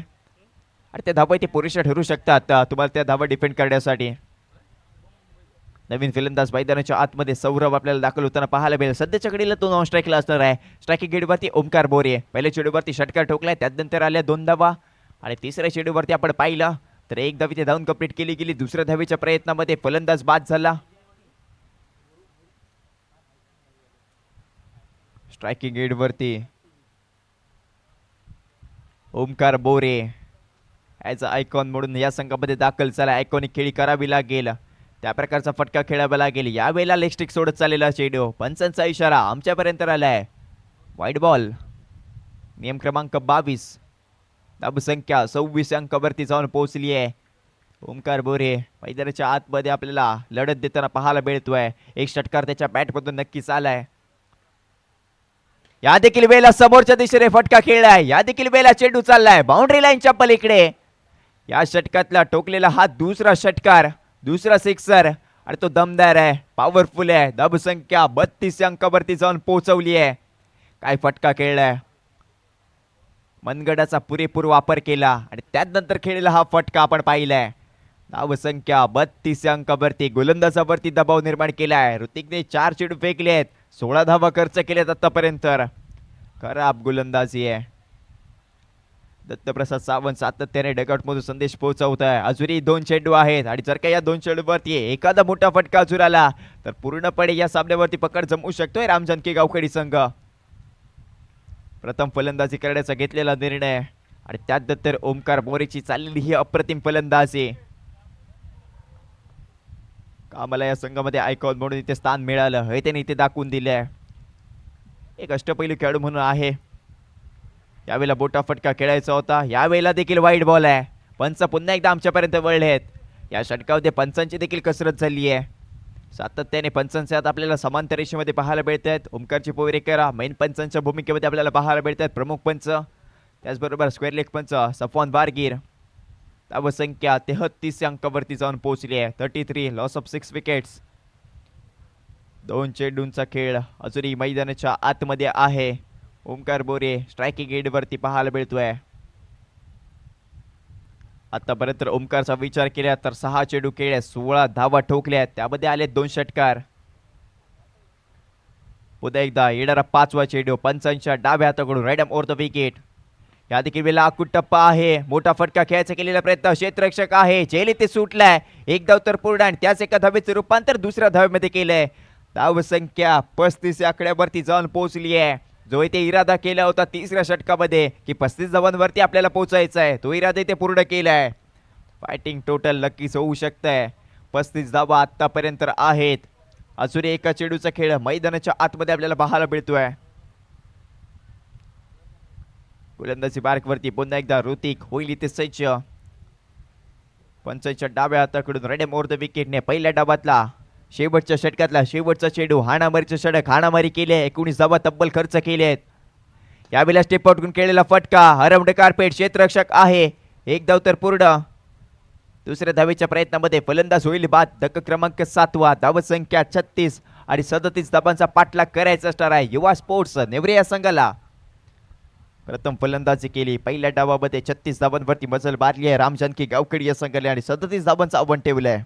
आणि त्या धावा ते पुरेशा ठरू शकतात तुम्हाला त्या धावा डिफेंड करण्यासाठी. नवीन फलंदाज मैदानाच्या आतमध्ये सौरभ आपल्याला दाखल होताना पाहायला मिळेल. सध्याच्या घडीला तो नॉन स्ट्राईकला असणार आहे. स्ट्रायकिंग गेटवरती ओमकार बोरे पहिल्या चेंडूवरती षटकार ठोकलाय, त्यानंतर आल्या 2 धावा आणि तिसऱ्या चेंडूवरती आपण पाहिलं तर 1 धाव इथे धावून कंप्लीट केली गेली. दुसऱ्या धावेच्या प्रयत्नामध्ये फलंदाज बाद झाला. स्ट्रायकिंग गेटवरती ओमकार बोरे ॲज अ आयकॉन म्हणून या संघामध्ये दाखल झाला. आयकॉनिक खेळी करावी लागेल, त्या प्रकारचा फटका खेळावा लागेल. यावेळेला लेग स्टिक सोडत चाललेला चेंडू, पंचांचा इशारा आमच्यापर्यंत आलाय. वाईट बॉल. नियम क्रमांक 22, धावसंख्या 26 अंकावरती जाऊन पोहोचली आहे. ओमकार बोरे मैदानाच्या आतमध्ये आपल्याला लढत देताना पाहायला मिळतोय. एक षटकार त्याच्या बॅटमधून नक्कीच आलाय. या देखील वेळेला समोरच्या दिशेने फटका खेळलाय. या देखील वेळेला चेंडू चाललाय बाउंड्री लाईनच्या पलीकडे. या षटकातला टोकलेला हा दुसरा षटकार, दुसरा सिक्सर आणि तो दमदार आहे, पॉवरफुल आहे. धावसंख्या 32 अंकावरती जाऊन पोहोचवली आहे. काय फटका खेळलाय, मनगडाचा पुरेपूर वापर केला आणि त्यानंतर खेळलेला हा फटका आपण पाहिलाय. धावसंख्या 32 अंकावरती गोलंदाजावरती दबाव निर्माण केलाय. ऋतिकने 4 चेंडू फेकले आहेत, 16 धावा खर्च केल्यात आतापर्यंत. खराब गोलंदाजी आहे. दत्तप्रसाद सावंत सातत्याने डगआउटमधून संदेश पोहोचवत आहे. अजूनही 2 चेंडू आहेत आणि जर का या 2 चेंडूवरती एखादा मोठा फटका अजून आला तर पूर्णपणे या सामन्यावरती पकड जमू शकतोय रामजानकी गावखेडी संघ. प्रथम फलंदाजी करण्याचा घेतलेला निर्णय आणि त्यानंतर ओमकार बोरेची चाललेली ही अप्रतिम फलंदाजी. कामाला या संघामध्ये आयकॉन म्हणून इथे स्थान मिळालं हे त्याने इथे दाखवून दिले. एक अष्टपैलू खेळाडू म्हणून आहे. यावेळेला मोठा फटका खेळायचा होता, यावेळेला देखील वाईट बॉल आहे. पंच पुन्हा एकदा आमच्यापर्यंत वळले आहेत. या षटकामध्ये पंचांची देखील कसरत झाली आहे. सातत्याने पंचांचे हात आपल्याला समांतर रेषेमध्ये पाहायला मिळत आहेत. ओमकारची पोवेरेकर मेन पंचांच्या भूमिकेमध्ये आपल्याला पाहायला मिळत आहेत. प्रमुख पंच, त्याचबरोबर स्क्वेअर लेग पंच सफवान बारगीर. धावसंख्या 33 अंकावरती जाऊन पोहोचली आहे. 33, लॉस ऑफ 6 विकेट्स. 2 चेंडूंचा खेळ अजूनही मैदानाच्या आतमध्ये आहे. ओमकार बोरे स्ट्रायकिंग एंडवरती पाहायला मिळतोय. आतापर्यंत ओमकारचा विचार केला तर 6 चेंडू खेळले, 16 धावा ठोकल्या, त्यामध्ये आले 2 षटकार. पुन्हा एकदा येणारा 5वा चेंडू पंचांच्या डाव्या हाताकडून right arm over the wicket. या देखील वेळेला आकुट टप्पा आहे. मोठा फटका खेळायचा केलेला प्रयत्न, क्षेत्ररक्षक आहे, जेली ते सुटलाय. एक धाव तर पूर्ण आणि त्याच एका धावेचे रूपांतर दुसऱ्या धावेमध्ये केलंय. धावसंख्या 35 आकड्यावरती जाऊन पोहोचली आहे. जो इथे इरादा केला होता तिसऱ्या षटकामध्ये की 35 धावांवरती आपल्याला पोहोचायचं आहे, तो इरादा इथे पूर्ण केलाय. फायटिंग टोटल नक्कीच होऊ शकतंय. 35 धावा आतापर्यंत आहेत. अजून एका चेंडूचा खेळ मैदानाच्या आतमध्ये आपल्याला पाहायला मिळतोय. गोलंदाजी मार्कवरती पुन्हा एकदा ऋतिक होईल इथे सज्ज. पंचांच्या डाव्या हाताकडून रेडम ओव्हर द विकेटने पहिल्या डावातला शेवटच्या षटकातला शेवटचा चेंडू हाणामारीचे षटक, हाणामारी केली आहे. 19 धावा तब्बल खर्च केले आहेत. यावेळेला स्टेप आउटकडून केलेला फटका, अराउंड कार्पेट, क्षेत्ररक्षक आहे, एक धाव तर पूर्ण. दुसऱ्या धावेच्या प्रयत्नामध्ये फलंदाज होईल बाद. धक्का क्रमांक 7वा, धावसंख्या 36 आणि 37 धावांचा पाठलाग करायचा असणार आहे युवा स्पोर्ट्स नेवरे या संघाला. प्रथम फलंदाजी केली, पहिल्या डावामध्ये 36 धावांवरती मजल मारली आहे रामजानकी गावखेडी या संघाने आणि 37 धावांचं आव्हान ठेवलंय.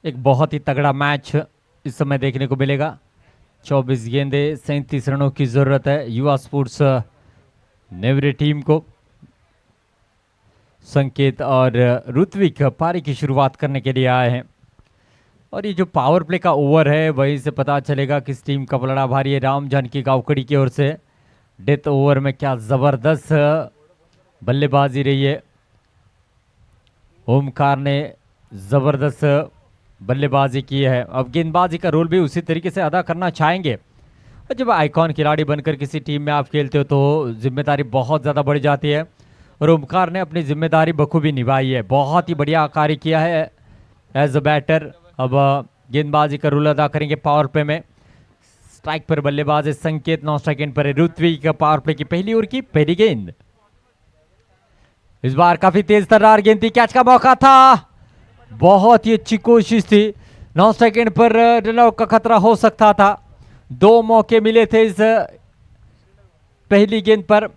एक बहुत ही तगड़ा मैच इस समय देखने को मिलेगा। 24 गेंदे 37 रनों की जरूरत है युवा स्पोर्ट्स नेवरे टीम को। संकेत और ऋत्विक पारी की शुरुआत करने के लिए आए हैं और ये जो पावर प्ले का ओवर है वहीं से पता चलेगा किस टीम का पलड़ा भारी है। राम जानकी गावकड़ी की ओर से डेथ ओवर में क्या जबरदस्त बल्लेबाजी रही है। ओमकार ने जबरदस्त बल्लेबाजी की है। अब गेंदबाजी का रोल भी उसी तरीके से अदा करना चाहेंगे और जब आइकॉन खिलाड़ी बनकर किसी टीम में आप खेलते हो तो जिम्मेदारी बहुत ज़्यादा बढ़ जाती है और ओमकार ने अपनी जिम्मेदारी बखूबी निभाई है। बहुत ही बढ़िया कार्य किया है एज अ बैटर। अब गेंदबाजी का रोल अदा करेंगे पावर प्ले में। स्ट्राइक पर बल्लेबाज है संकेत, नॉन स्ट्राइक एंड पर ऋत्विक। पावर प्ले की पहली ओवर की पहली गेंद। इस बार काफी तेज तर्रार गेंद थी, कैच का मौका था, बहुत ही अच्छी कोशिश थी। 9 सेकंड पर रन आउट का खतरा हो सकता था। 2 मौके मिले थे इस पहली गेंद पर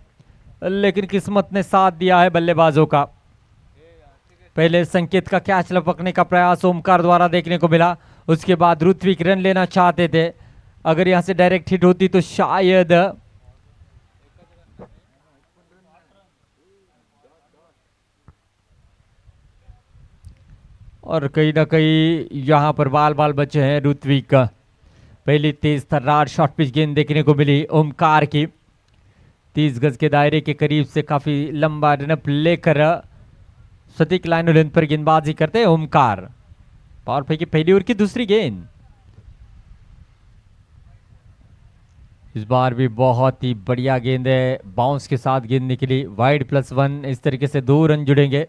लेकिन किस्मत ने साथ दिया है बल्लेबाजों का। पहले संकेत का कैच लपकने का प्रयास ओमकार द्वारा देखने को मिला, उसके बाद ऋत्विक रन लेना चाहते थे। अगर यहां से डायरेक्ट हिट होती तो शायद और कहीं ना कहीं यहां पर बाल बाल बचे हैं ऋत्विक का। पहली तेज तर्रार शॉर्ट पिच गेंद देखने को मिली ओमकार की। 30 गज के दायरे के करीब से काफी लंबा रनअप लेकर सटीक लाइन लेंथ पर गेंदबाजी करते हैं ओमकार। पावर प्ले की पहली ओवर की दूसरी गेंद। इस बार भी बहुत ही बढ़िया गेंद है, बाउंस के साथ गेंद निकली। वाइड +1, इस तरीके से 2 रन जुड़ेंगे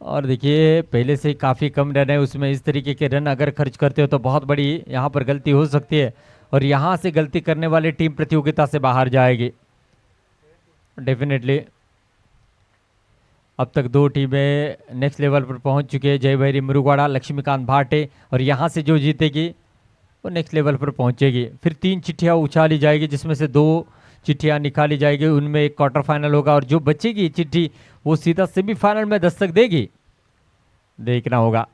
और देखिए पहले से काफ़ी कम रन है, उसमें इस तरीके के रन अगर खर्च करते हो तो बहुत बड़ी यहाँ पर गलती हो सकती है और यहाँ से गलती करने वाली टीम प्रतियोगिता से बाहर जाएगी डेफिनेटली। अब तक 2 टीमें नेक्स्ट लेवल पर पहुंच चुके हैं, जय भैरी मुरुगवाड़ा, लक्ष्मीकांत भाटे, और यहाँ से जो जीतेगी वो नेक्स्ट लेवल पर पहुंचेगी। फिर 3 चिट्ठियाँ उछाली जाएगी जिसमें से 2 चिट्ठियाँ निकाली जाएगी, उनमें एक क्वार्टर फाइनल होगा और जो बचेगी चिट्ठी वो सीधा सेमीफाइनल में दस्तक देगी। देखना होगा।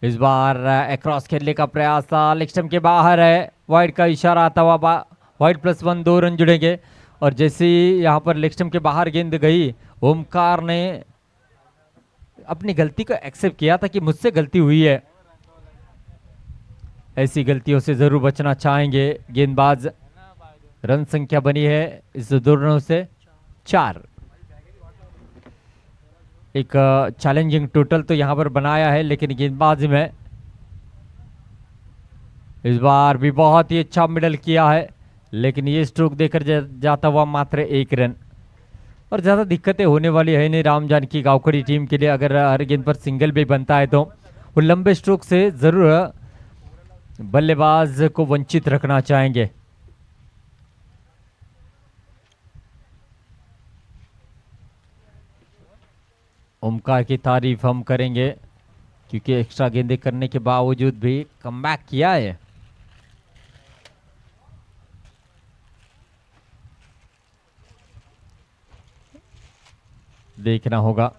इस बार अक्रॉस खेलने का प्रयास था, लेग स्टंप के बाहर है, वाइड का इशारा आता हुआ वाइड +1, 2 रन जुड़ेंगे। और जैसे ही यहाँ पर लेग स्टंप के बाहर गेंद गई, ओमकार ने अपनी गलती को एक्सेप्ट किया था कि मुझसे गलती हुई है। ऐसी गलतियों से जरूर बचना चाहेंगे गेंदबाज। रन संख्या बनी है इस 2 रनों से 4। एक चैलेंजिंग टोटल तो यहां पर बनाया है लेकिन गेंदबाजी में इस बार भी बहुत ही अच्छा मिडल किया है लेकिन ये स्ट्रोक देकर जाता हुआ मात्र 1 रन। और ज़्यादा दिक्कतें होने वाली है नहीं राम जानकी गावकड़ी टीम के लिए। अगर हर गेंद पर सिंगल भी बनता है तो वो लंबे स्ट्रोक से जरूर बल्लेबाज को वंचित रखना चाहेंगे। ओमकार की तारीफ हम करेंगे क्योंकि एक्स्ट्रा गेंदे करने के बावजूद भी कमबैक किया है। देखना होगा।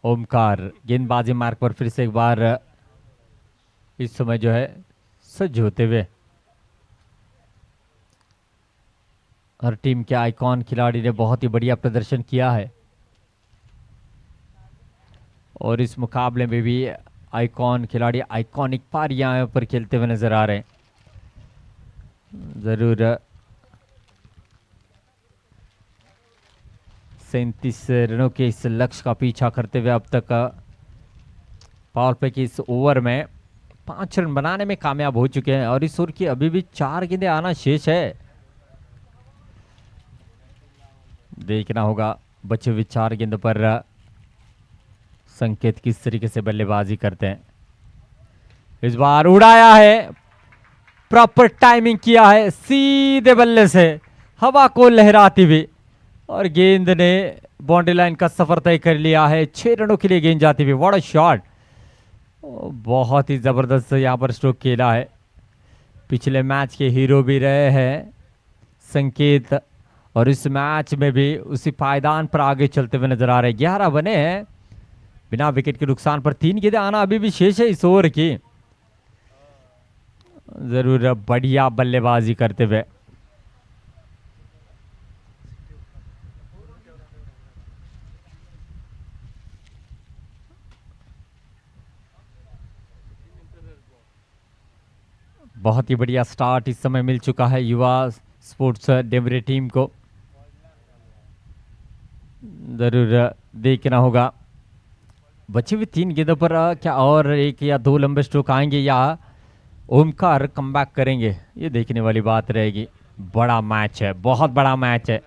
ओमकार गेंदबाजी मार्ग पर फिर से एक बार इस समय जो है सज्ज होते हुए। हर टीम के आइकॉन खिलाड़ी ने बहुत ही बढ़िया प्रदर्शन किया है और इस मुकाबले में भी आइकॉन खिलाड़ी आइकॉनिक पारियां पर खेलते हुए नजर आ रहे हैं। जरूर 37 रनों के इस लक्ष्य का पीछा करते हुए अब तक पावर प्ले की इस ओवर में 5 रन बनाने में कामयाब हो चुके हैं और इस ओवर की अभी भी 4 गेंदें आना शेष है। देखना होगा बचे हुए 4 गेंद पर संकेत किस तरीके से बल्लेबाजी करते हैं। इस बार उड़ाया है, प्रॉपर टाइमिंग किया है, सीधे बल्ले से हवा को लहराती हुई और गेंद ने बाउंड्री लाइन का सफर तय कर लिया है। 6 रनों के लिए गेंद जाती हुई। व्हाट अ शॉट, बहुत ही जबरदस्त यहां पर स्ट्रोक खेला है। पिछले मैच के हीरो भी रहे हैं संकेत और इस मैच में भी उसी पायदान पर आगे चलते हुए नजर आ रहे हैं। 11 बने हैं बिना विकेट के नुकसान पर। 3 गेंदें आना अभी भी शेष है इस ओवर की। जरूर बढ़िया बल्लेबाजी करते हुए बहुत ही बढ़िया स्टार्ट इस समय मिल चुका है युवा स्पोर्ट्स डेवरे टीम को। जरूर देखना होगा बची हुई 3 गेंदों पर क्या और 1 या 2 लंबे स्ट्रोक आएंगे या ओमकार कमबैक करेंगे, ये देखने वाली बात रहेगी। बड़ा मैच है, बहुत बड़ा मैच है।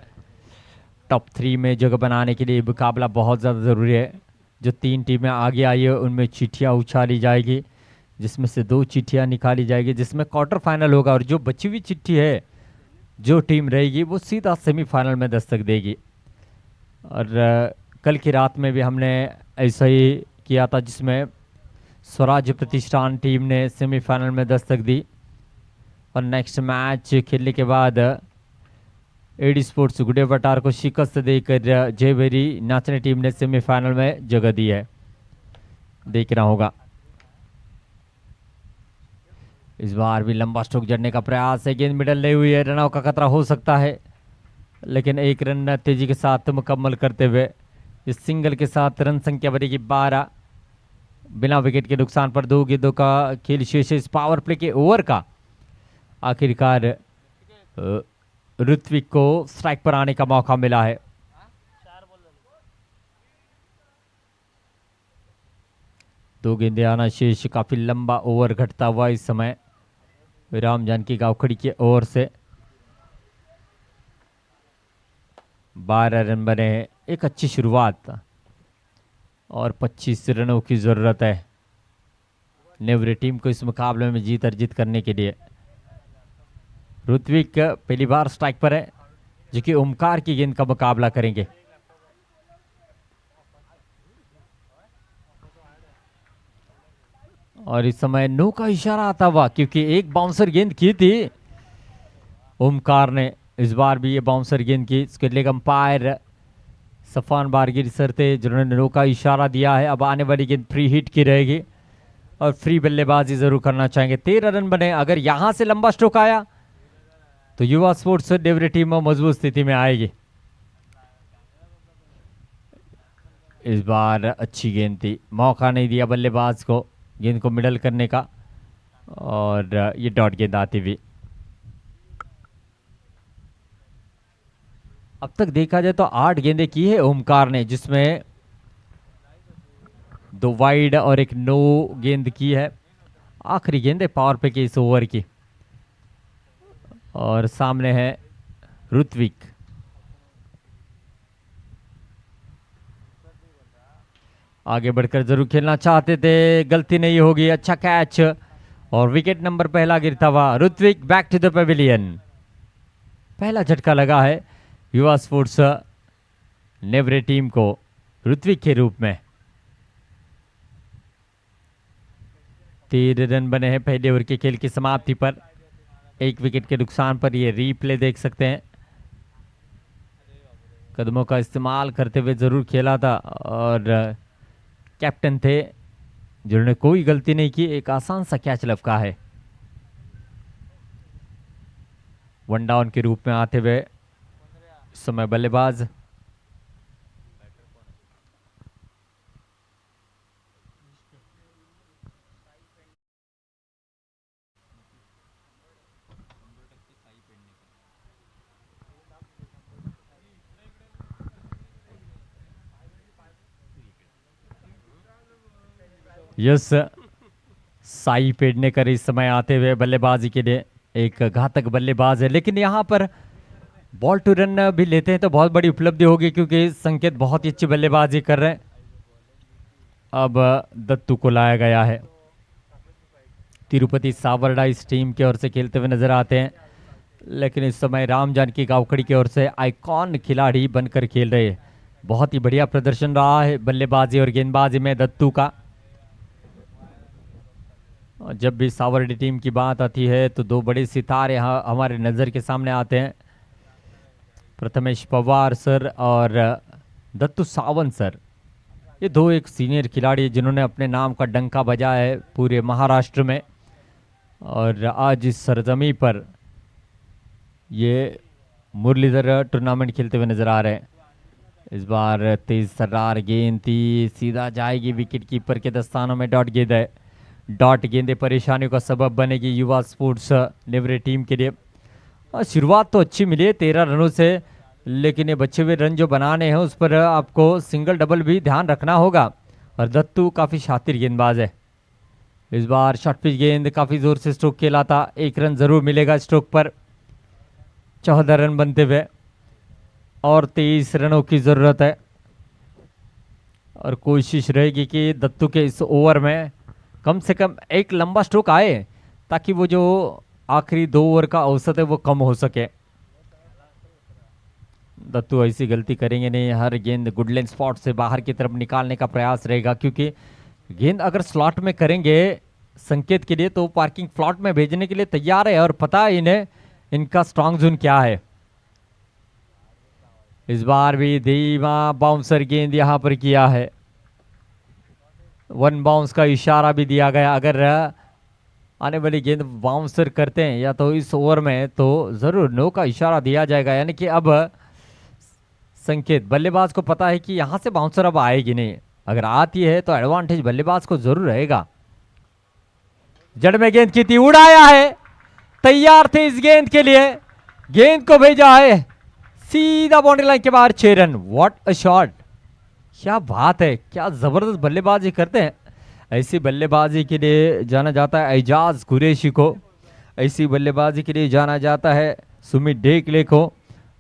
टॉप 3 में जगह बनाने के लिए मुकाबला बहुत ज़्यादा ज़रूरी है। जो 3 टीमें आगे आई है उनमें चिट्ठियाँ उछाली जाएगी, जिसमें से 2 चिट्ठियाँ निकाली जाएगी, जिसमें क्वार्टर फाइनल होगा। और जो बची हुई चिट्ठी है, जो टीम रहेगी वो सीधा सेमीफाइनल में दस्तक देगी। और कल की रात में भी हमने ऐसा ही किया था, जिसमें स्वराज प्रतिष्ठान टीम ने सेमीफाइनल में दस्तक दी। और नेक्स्ट मैच खेलने के बाद एडी स्पोर्ट्स गुडे वटार को शिकस्त देकर जयवेरी नाचने टीम ने सेमीफाइनल में जगह दी है। देखना होगा। इस बार भी लंबा स्ट्रोक जड़ने का प्रयास है, गेंद मिडल नहीं हुई है, रन आउट का खतरा हो सकता है, लेकिन 1 रन तेजी के साथ मुकम्मल करते हुए इस सिंगल के साथ रन संख्या बढ़ेगी 12। बिना विकेट के नुकसान पर 2 गेंदों का खेल शेष है इस पावर प्ले के ओवर का। आखिरकार ऋत्विक को स्ट्राइक पर आने का मौका मिला है। दो गेंदे आना शेष। काफी लंबा ओवर घटता हुआ इस समय राम जानकी गावखड़ी के ओर से। 12 रन बने हैं, एक अच्छी शुरुआत और 25 रनों की जरूरत है नेवरे टीम को इस मुकाबले में जीत अर्जित करने के लिए। ऋत्विक पहली बार स्ट्राइक पर है, जो कि ओमकार की गेंद का मुकाबला करेंगे। और इस समय नो का इशारा आता हुआ, क्योंकि एक बाउंसर गेंद की थी ओमकार ने। इस बार भी ये बाउंसर गेंद की। इसके लेग अंपायर सफान बारगिर सर थे, जिन्होंने नो का इशारा दिया है। अब आने वाली गेंद फ्री हिट की रहेगी और फ्री बल्लेबाजी जरूर करना चाहेंगे। 13 रन बने। अगर यहां से लंबा स्ट्रोक आया तो युवा स्पोर्ट्स डेवरे टीम मजबूत स्थिति में आएगी। इस बार अच्छी गेंद थी, मौका नहीं दिया बल्लेबाज को गेंद को मिडल करने का, और ये डॉट गेंद आती हुई। अब तक देखा जाए तो 8 गेंदें की है ओमकार ने, जिसमें 2 वाइड और 1 नो गेंद की है। आखिरी गेंद है पावर पे के इस ओवर की। और सामने है ऋत्विक। आगे बढ़कर जरूर खेलना चाहते थे, गलती नहीं होगी। अच्छा कैच और विकेट नंबर पहला गिरता हुआ। Ritwik back to the pavilion. पहला झटका लगा है युवा स्पोर्ट्स नेवरे टीम को ऋत्विक के रूप में। 13 रन बने हैं पहले ओवर के खेल की समाप्ति पर। 1 विकेट के नुकसान पर ये रीप्ले देख सकते हैं। कदमों का इस्तेमाल करते हुए जरूर खेला था और कैप्टन थे जिन्होंने कोई गलती नहीं की। एक आसान सा कैच लपका है। 1 डाउन के रूप में आते हुए इस समय बल्लेबाज यस साई पेडनेकर इस समय आते हुए बल्लेबाजी के लिए। एक घातक बल्लेबाज है, लेकिन यहां पर बॉल टू रन भी लेते हैं तो बहुत बड़ी उपलब्धि होगी, क्योंकि संकेत बहुत ही अच्छी बल्लेबाजी कर रहे हैं। अब दत्तू को लाया गया है। तिरुपति सावरडा इस टीम की ओर से खेलते हुए नजर आते हैं, लेकिन इस समय राम जानकी गावखड़ी की ओर से आइकॉन खिलाड़ी बनकर खेल रहे हैं। बहुत ही बढ़िया प्रदर्शन रहा है बल्लेबाजी और गेंदबाजी में दत्तू का। जब भी सावरडी टीम की बात आती है तो 2 बड़े सितारे यहाँ हमारे नज़र के सामने आते हैं। प्रथमेश पवार सर और दत्तू सावंत सर, ये दो एक सीनियर खिलाड़ी जिन्होंने अपने नाम का डंका बजाया है पूरे महाराष्ट्र में, और आज इस सरजमी पर ये मुरलीधर टूर्नामेंट खेलते हुए नजर आ रहे हैं। इस बार तेज सर्रार गेंद थी, सीधा जाएगी विकेट कीपर के दस्तानों में। डॉट गेंद है, डॉट गेंदें परेशानियों का सबब बनेगी युवा स्पोर्ट्स नेवरे टीम के लिए। शुरुआत तो अच्छी मिली है 13 रनों से, लेकिन ये बचे हुए रन जो बनाने हैं उस पर आपको सिंगल डबल भी ध्यान रखना होगा। और दत्तू काफ़ी शातिर गेंदबाज है। इस बार शॉर्ट पिच गेंद काफ़ी ज़ोर से स्ट्रोक खेला था, 1 रन ज़रूर मिलेगा स्ट्रोक पर। 14 रन बनते हुए और 23 रनों की ज़रूरत है, और कोशिश रहेगी कि दत्तू के इस ओवर में कम से कम एक लंबा स्ट्रोक आए, ताकि वो जो आखिरी 2 ओवर का औसत है वो कम हो सके। दत्तू ऐसी गलती करेंगे नहीं, हर गेंद गुडलैंड स्पॉट से बाहर की तरफ निकालने का प्रयास रहेगा, क्योंकि गेंद अगर स्लॉट में करेंगे संकेत के लिए तो पार्किंग प्लॉट में भेजने के लिए तैयार है, और पता है इन्हें इनका स्ट्रॉन्ग जोन क्या है। इस बार भी धीमा बाउंसर गेंद यहां पर किया है, 1 बाउंस का इशारा भी दिया गया। अगर आने वाली गेंद बाउंसर करते हैं या तो इस ओवर में, तो जरूर नो का इशारा दिया जाएगा। यानी कि अब संकेत बल्लेबाज को पता है कि यहां से बाउंसर अब आएगी नहीं, अगर आती है तो एडवांटेज बल्लेबाज को जरूर रहेगा। जड़ में गेंद की थी, उड़ाया है, तैयार थे इस गेंद के लिए, गेंद को भेजा है सीधा बाउंड्री लाइन के बाहर, 6 रन। व्हाट अ शॉट, क्या बात है, क्या जबरदस्त बल्लेबाजी करते हैं। ऐसी बल्लेबाजी के लिए जाना जाता है एजाज कुरैशी को, ऐसी बल्लेबाजी के लिए जाना जाता है सुमित डेकले को,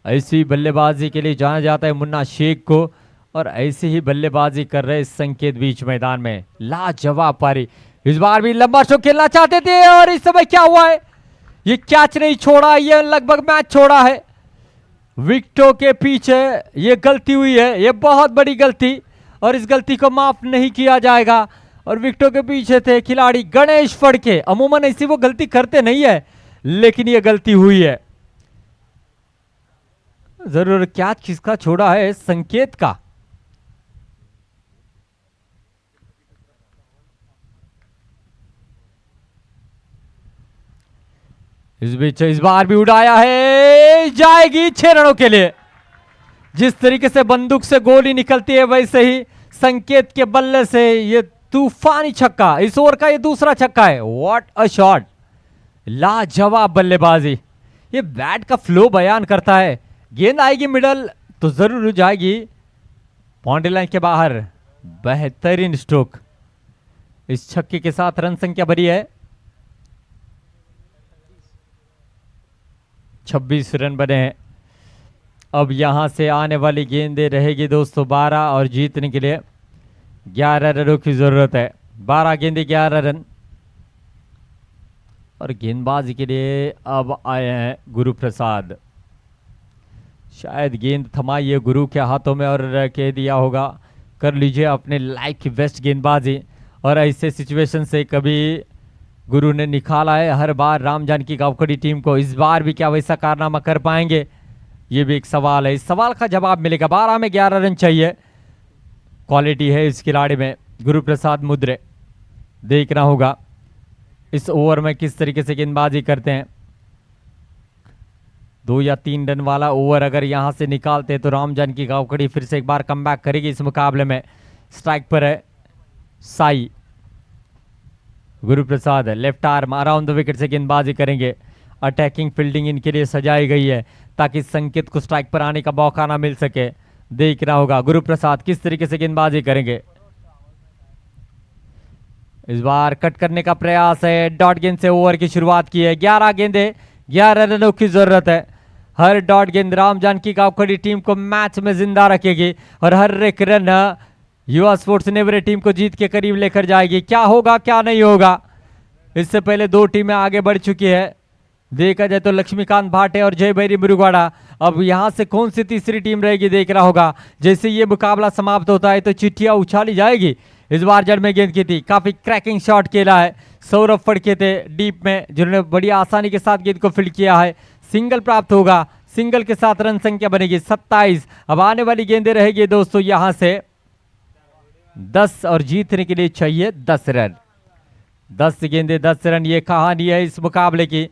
ऐसी बल्लेबाजी के लिए जाना जाता है मुन्ना शेख को, और ऐसी ही बल्लेबाजी कर रहे संकेत बीच मैदान में। लाजवाब पारी, इस बार भी लंबा स्ट्रोक खेलना चाहते थे, और इस समय क्या हुआ है, ये कैच नहीं छोड़ा, ये लगभग मैच छोड़ा है। विकेटों के पीछे ये गलती हुई है, ये बहुत बड़ी गलती, और इस गलती को माफ नहीं किया जाएगा। और विकेटों के पीछे थे खिलाड़ी गणेश फड़के, अमूमन ऐसी वो गलती करते नहीं है, लेकिन ये गलती हुई है। जरूर कैच किसका छोड़ा है, संकेत का। इस बीच इस बार भी उड़ाया है, जाएगी 6 रनों के लिए। जिस तरीके से बंदूक से गोली निकलती है, वैसे ही संकेत के बल्ले से ये तूफानी छक्का, इस ओवर का ये दूसरा छक्का है। व्हाट अ शॉट, लाजवाब बल्लेबाजी, ये बैट का फ्लो बयान करता है। गेंद आएगी मिडल तो जरूर जाएगी बाउंड्री लाइन के बाहर। बेहतरीन स्ट्रोक, इस छक्के के साथ रन संख्या भरी है, 26 रन बने हैं। अब यहां से आने वाली गेंदें रहेगी दोस्तों 12, और जीतने के लिए 11 रनों की जरूरत है। 12 गेंदें 11 रन, और गेंदबाजी के लिए अब आए हैं गुरु प्रसाद। शायद गेंद थमाई है गुरु के हाथों में और कह दिया होगा कर लीजिए अपने लाइफ की बेस्ट गेंदबाजी, और ऐसे सिचुएशन से कभी गुरु ने निकाला है हर बार राम जानकी गावखड़ी टीम को। इस बार भी क्या वैसा कारनामा कर पाएंगे, ये भी एक सवाल है, इस सवाल का जवाब मिलेगा। 12 में 11 रन चाहिए, क्वालिटी है इस खिलाड़ी में। गुरु प्रसाद मुद्रे, देखना होगा इस ओवर में किस तरीके से गेंदबाजी करते हैं। 2 या 3 रन वाला ओवर अगर यहां से निकालते तो राम जानकी गावखड़ी फिर से एक बार कमबैक करेगी इस मुकाबले में। स्ट्राइक पर है Sai, Guru Prasad left arm around the wicket से गेंदबाजी करेंगे। अटैकिंग फील्डिंग इनके लिए सजाई गई है ताकि संकेत को स्ट्राइक पर आने का मौका ना मिल सके। देखना होगा गुरु प्रसाद किस तरीके से गेंदबाजी करेंगे। इस बार कट करने का प्रयास है, डॉट गेंद से ओवर की शुरुआत की है। 11 गेंदें 11 रनों की जरूरत है। हर डॉट गेंद राम जानकी गावखड़ी टीम को मैच में जिंदा रखेगी, और हर एक रन युवा स्पोर्ट्स नेवरे टीम को जीत के करीब लेकर जाएगी। क्या होगा क्या नहीं होगा, इससे पहले 2 टीमें आगे बढ़ चुकी है। देखा जाए तो लक्ष्मीकांत भाटे और जय भैरी मुरुगाड़ा, अब यहां से कौन सी तीसरी टीम रहेगी देखना होगा। जैसे ये मुकाबला समाप्त होता है तो चिट्ठियां उछाली जाएगी। इस बार जड़ में गेंद की थी, काफी क्रैकिंग शॉट खेला है। सौरभ फड़के थे डीप में, जिन्होंने बड़ी आसानी के साथ गेंद को फील्ड किया है। सिंगल प्राप्त होगा, सिंगल के साथ रन संख्या बनेगी 27। अब आने वाली गेंदें रहेगी दोस्तों यहां से 10 और जीतने के लिए चाहिए 10 रन। 10 गेंदें 10 रन, ये कहानी है इस मुकाबले की।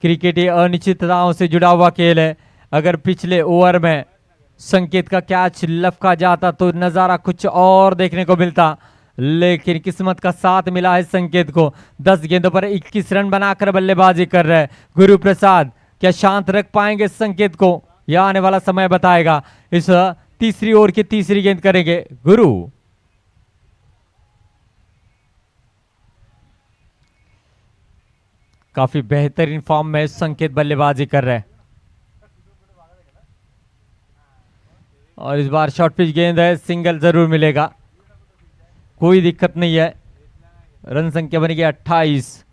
क्रिकेट ये अनिश्चितताओं से जुड़ा हुआ खेल है। अगर पिछले ओवर में संकेत का कैच लपका जाता तो नजारा कुछ और देखने को मिलता, लेकिन किस्मत का साथ मिला है संकेत को। 10 गेंदों पर 21 रन बनाकर बल्लेबाजी कर रहे हैं गुरु प्रसाद। क्या शांत रख पाएंगे संकेत को, यह आने वाला समय बताएगा। इस तीसरी ओवर की तीसरी गेंद करेंगे गुरु। काफी बेहतरीन फॉर्म में संकेत बल्लेबाजी कर रहे हैं और इस बार शॉर्ट पिच गेंद है, सिंगल जरूर मिलेगा, कोई दिक्कत नहीं है। रन संख्या बनेगी 28।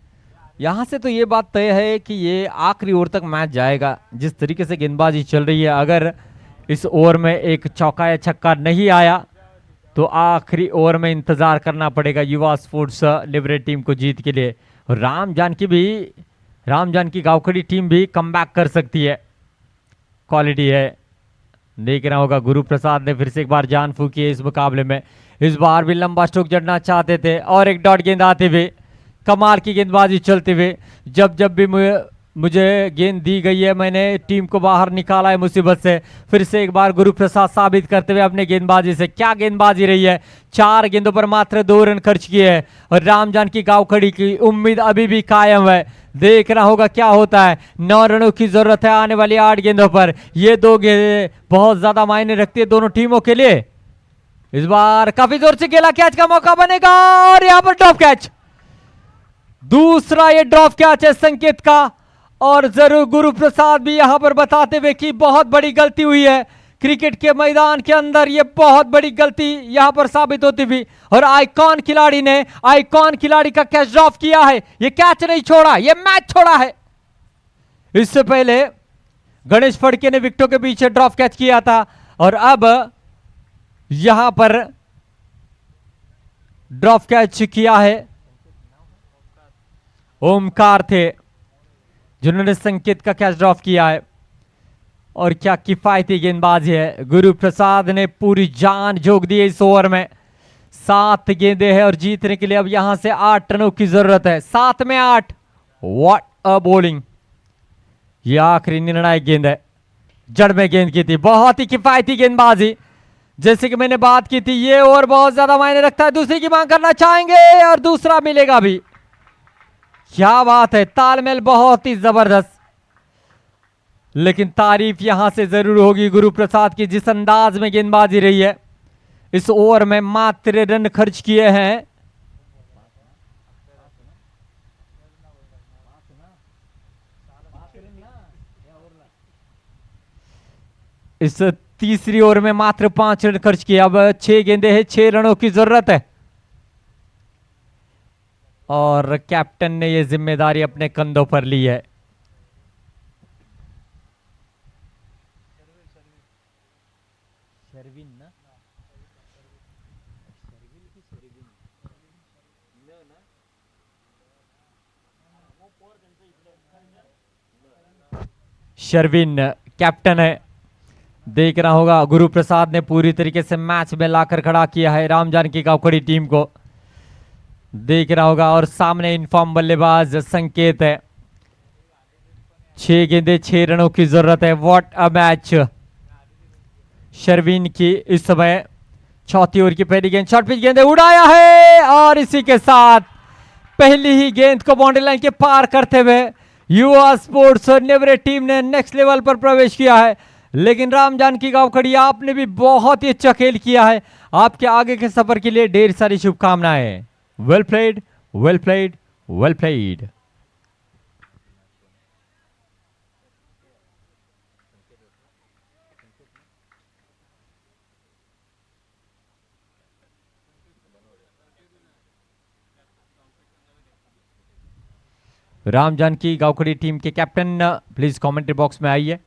यहां से तो ये बात तय है कि ये आखिरी ओवर तक मैच जाएगा। जिस तरीके से गेंदबाजी चल रही है, अगर इस ओवर में एक चौका या छक्का नहीं आया तो आखिरी ओवर में इंतजार करना पड़ेगा युवा स्पोर्ट्स लिबरेट टीम को जीत के लिए। राम जानकी गावखड़ी टीम भी कमबैक कर सकती है, क्वालिटी है। देखना होगा, गुरु प्रसाद ने फिर से एक बार जान फूकी है इस मुकाबले में। इस बार भी लंबा स्ट्रोक जड़ना चाहते थे और एक डॉट गेंद आते हुए, कमाल की गेंदबाजी चलते हुए। जब भी मुझे गेंद दी गई है मैंने टीम को बाहर निकाला है मुसीबत से। फिर से एक बार गुरु प्रसाद साबित करते हुए अपने गेंदबाजी से, क्या गेंदबाजी रही है। 4 गेंदों पर मात्र 2 रन खर्च किए हैं और राम जानकी गावखड़ी की उम्मीद अभी भी कायम है। देखना होगा क्या होता है। 9 रनों की जरूरत है आने वाली 8 गेंदों पर। ये 2 गेंदें बहुत ज्यादा मायने रखती है दोनों टीमों के लिए। इस बार काफी जोर से खेला, कैच का मौका बनेगा और यहां पर ड्रॉप कैच। दूसरा ये ड्रॉप कैच है संकेत का और जरूर गुरु प्रसाद भी यहां पर बताते हुए कि बहुत बड़ी गलती हुई है क्रिकेट के मैदान के अंदर। ये बहुत बड़ी गलती यहां पर साबित होती हुई और आइकॉन खिलाड़ी का कैच ड्रॉप किया है। ये कैच नहीं छोड़ा, ये मैच छोड़ा है। इससे पहले गणेश फड़के ने विकेटों के पीछे ड्रॉप कैच किया था और अब यहां पर ड्रॉप कैच किया है ओमकार थे जिन्होंने संकेत का कैच ड्रॉप किया है। और क्या किफायती गेंदबाजी है, गुरु प्रसाद ने पूरी जान झोंक दी है इस ओवर में। 7 गेंदें हैं और जीतने के लिए अब यहां से 8 रनों की जरूरत है। 7 में 8, व्हाट अ बॉलिंग। यह आखिरी निर्णायक गेंद है, जड़ में गेंद की थी, बहुत ही किफायती गेंदबाजी। जैसे कि मैंने बात की थी, ये ओवर बहुत ज्यादा मायने रखता है। दूसरी की मांग करना चाहेंगे और दूसरा मिलेगा भी। क्या बात है, तालमेल बहुत ही जबरदस्त। लेकिन तारीफ यहां से जरूर होगी गुरु प्रसाद की, जिस अंदाज में गेंदबाजी रही है। इस ओवर में मात्र रन खर्च किए हैं इस तीसरी ओवर में मात्र 5 रन खर्च किए। अब 6 गेंदें हैं, 6 रनों की जरूरत है और कैप्टन ने यह जिम्मेदारी अपने कंधों पर ली है। शर्विन कैप्टन है। देखना होगा, गुरु प्रसाद ने पूरी तरीके से मैच में लाकर खड़ा किया है राम जानकी गावखड़ी टीम को। देखना होगा और सामने इनफॉर्म बल्लेबाज संकेत है। 6 गेंदें 6 रनों की जरूरत है। What a match. शर्विन की इस समय चौथी ओवर की पहली गेंद, शॉर्ट पिच गेंद उड़ाया है और इसी के साथ पहली ही गेंद को बाउंड्री लाइन के पार करते हुए युवा स्पोर्ट्स लिबरेट टीम ने नेक्स्ट लेवल पर प्रवेश किया है। लेकिन राम जानकी गावखड़ी, आपने भी बहुत ही अच्छा खेल किया है। आपके आगे के सफर के लिए ढेर सारी शुभकामनाएं। Well played, well played, well played. Ram Janaki Gavkhadi team के कैप्टन प्लीज कमेंट्री बॉक्स में आइए।